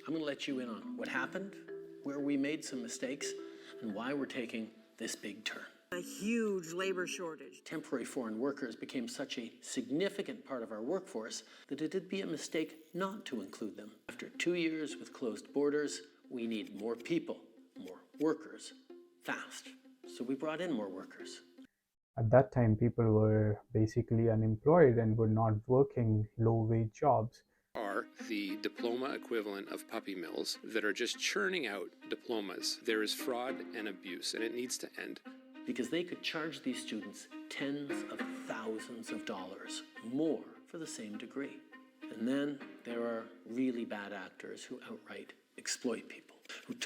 I'm going to let you in on what happened, where we made some mistakes, and why we're taking this big turn. A huge labor shortage. Temporary foreign workers became such a significant part of our workforce that it'd be a mistake not to include them. After 2 years with closed borders, we need more people, more workers, fast. So we brought in more workers. At that time, people were basically unemployed and were not working low-wage jobs. Are the diploma equivalent of puppy mills that are just churning out diplomas. There is fraud and abuse, and it needs to end. Because they could charge these students tens of thousands of dollars more for the same degree. And then there are really bad actors who outright exploit people.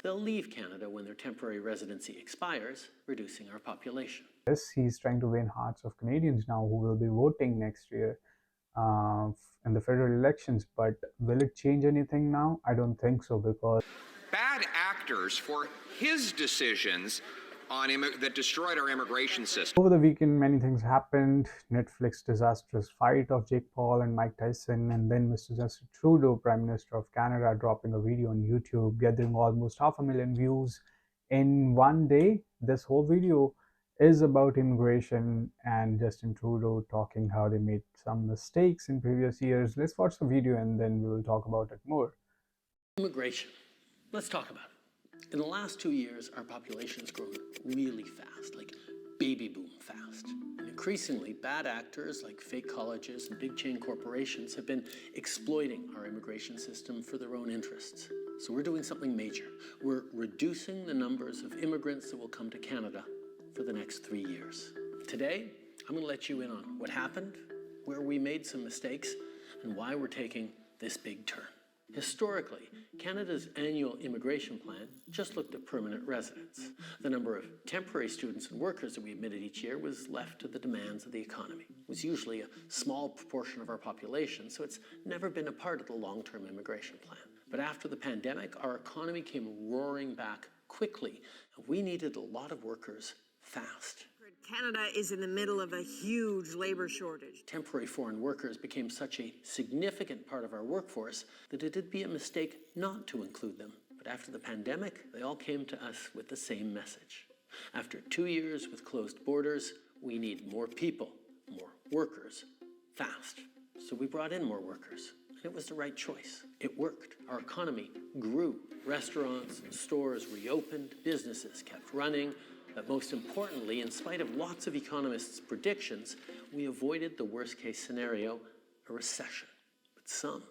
They'll leave Canada when their temporary residency expires, reducing our population. Yes, he's trying to win hearts of Canadians now who will be voting next year in the federal elections. But will it change anything now? I don't think so, because bad actors for his decisions on that destroyed our immigration system. Over the weekend, many things happened. Netflix disastrous fight of Jake Paul and Mike Tyson, and then Mr. Justin Trudeau, Prime Minister of Canada, dropping a video on YouTube, gathering almost 500,000 views in one day. This whole video is about immigration and Justin Trudeau talking how they made some mistakes in previous years. Let's watch the video and then we will talk about it more. Immigration. Let's talk about it. In the last 2 years, our population has grown really fast, like baby boom fast. And increasingly, bad actors like fake colleges and big chain corporations have been exploiting our immigration system for their own interests. So we're doing something major. We're reducing the numbers of immigrants that will come to Canada for the next 3 years. Today, I'm going to let you in on what happened, where we made some mistakes, and why we're taking this big turn. Historically, Canada's annual immigration plan just looked at permanent residents. The number of temporary students and workers that we admitted each year was left to the demands of the economy. It was usually a small proportion of our population, so it's never been a part of the long-term immigration plan. But after the pandemic, our economy came roaring back quickly, and we needed a lot of workers fast. Canada is in the middle of a huge labor shortage. Temporary foreign workers became such a significant part of our workforce that it'd be a mistake not to include them. But after the pandemic, they all came to us with the same message. After 2 years with closed borders, we need more people, more workers, fast. So we brought in more workers, and it was the right choice. It worked. Our economy grew. Restaurants and stores reopened, businesses kept running. But most importantly, in spite of lots of economists' predictions, we avoided the worst-case scenario, a recession. But some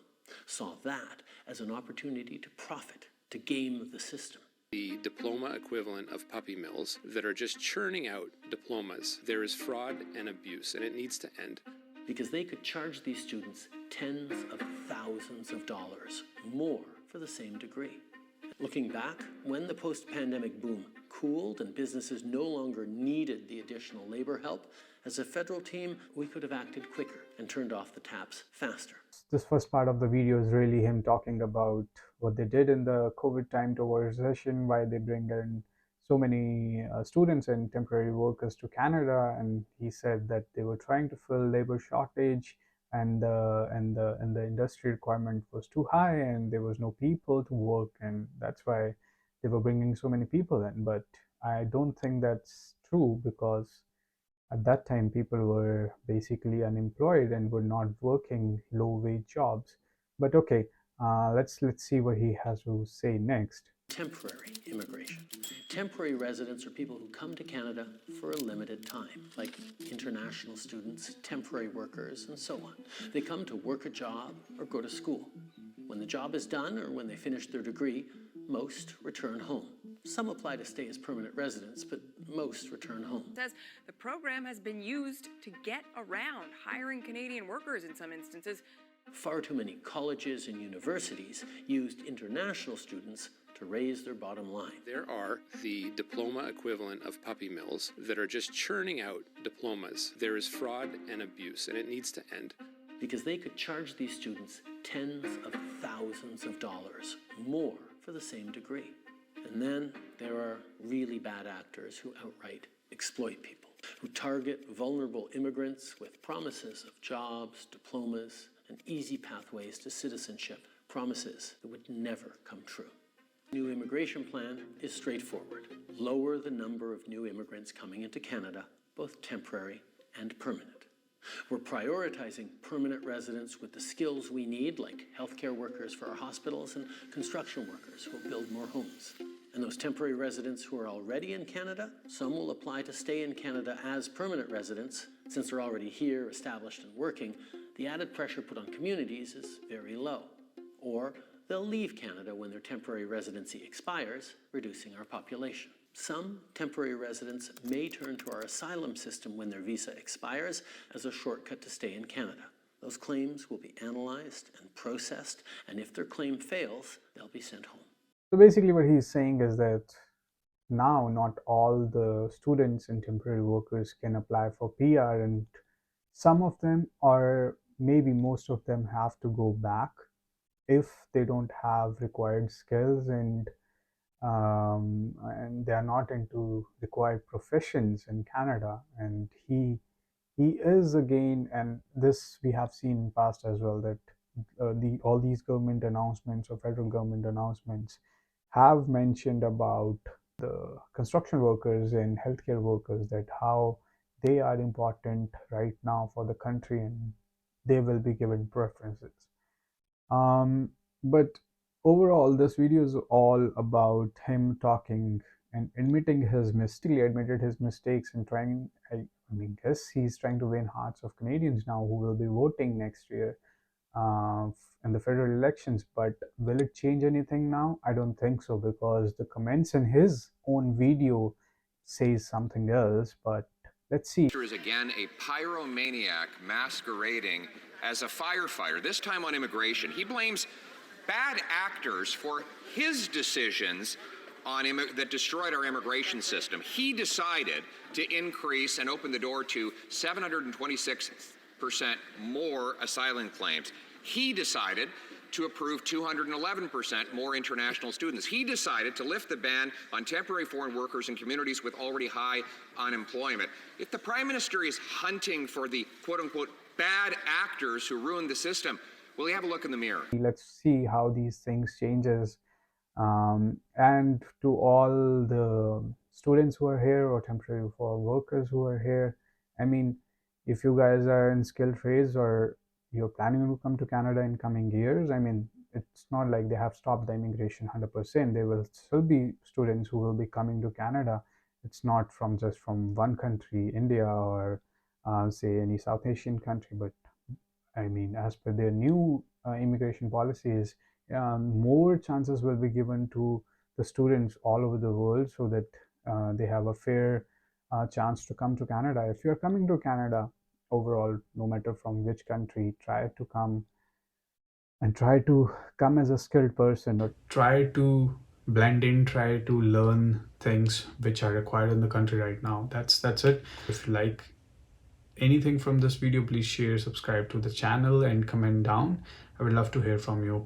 saw that as an opportunity to profit, to game the system. The diploma equivalent of puppy mills that are just churning out diplomas. There is fraud and abuse, and it needs to end. Because they could charge these students tens of thousands of dollars more for the same degree. Looking back, when the post-pandemic boom cooled and businesses no longer needed the additional labor help, as a federal team, we could have acted quicker and turned off the taps faster. This first part of the video is really him talking about what they did in the COVID time to avoid recession, why they bring in so many students and temporary workers to Canada, and he said that they were trying to fill labor shortage, and the industry requirement was too high and there was no people to work, and that's why they were bringing so many people in. But I don't think that's true, because at that time people were basically unemployed and were not working low-wage jobs. But okay, let's see what he has to say next. Temporary immigration. Temporary residents are people who come to Canada for a limited time, like international students, temporary workers, and so on. They come to work a job or go to school. When the job is done or when they finish their degree, most return home. Some apply to stay as permanent residents, but most return home. It says the program has been used to get around hiring Canadian workers in some instances. Far too many colleges and universities used international students to raise their bottom line. There are the diploma equivalent of puppy mills that are just churning out diplomas. There is fraud and abuse, and it needs to end. Because they could charge these students tens of thousands of dollars more for the same degree. And then there are really bad actors who outright exploit people, who target vulnerable immigrants with promises of jobs, diplomas, and easy pathways to citizenship, promises that would never come true. The new immigration plan is straightforward. Lower the number of new immigrants coming into Canada, both temporary and permanent. We're prioritizing permanent residents with the skills we need, like healthcare workers for our hospitals and construction workers who will build more homes. And those temporary residents who are already in Canada, some will apply to stay in Canada as permanent residents. Since they're already here, established and working, the added pressure put on communities is very low. Or they'll leave Canada when their temporary residency expires, reducing our population. Some temporary residents may turn to our asylum system when their visa expires as a shortcut to stay in Canada. Those claims will be analyzed and processed, and if their claim fails, they'll be sent home. So basically what he's saying is that now not all the students and temporary workers can apply for PR, and some of them, or maybe most of them, have to go back if they don't have required skills and they are not into required professions in Canada. And he is again, and this we have seen in past as well, that all these government announcements or federal government announcements have mentioned about the construction workers and healthcare workers, that how they are important right now for the country and they will be given preferences. But overall, this video is all about him talking and admitting his admitted his mistakes and trying, I mean, guess he's trying to win hearts of Canadians now who will be voting next year in the federal elections. But will it change anything now? I don't think so, because the comments in his own video says something else. But let's see. Is again a pyromaniac masquerading as a firefighter, this time on immigration. He blames bad actors for his decisions that destroyed our immigration system. He decided to increase and open the door to 726% more asylum claims. He decided to approve 211% more international students. He decided to lift the ban on temporary foreign workers in communities with already high unemployment. If the Prime Minister is hunting for the quote-unquote bad actors who ruined the system, will he have a look in the mirror? Let's see how these things changes. And to all the students who are here or temporary for workers who are here, I mean, if you guys are in skilled trades or you're planning to come to Canada in coming years, I mean, it's not like they have stopped the immigration 100%. There will still be students who will be coming to Canada. It's not from just from one country, India, or say any South Asian country, but I mean, as per their new immigration policies, more chances will be given to the students all over the world, so that they have a fair chance to come to Canada. If you're coming to Canada overall, no matter from which country, try to come as a skilled person, or try to blend in, try to learn things which are required in the country right now. That's it. If you like anything from this video, please share, subscribe to the channel and comment down. I would love to hear from you.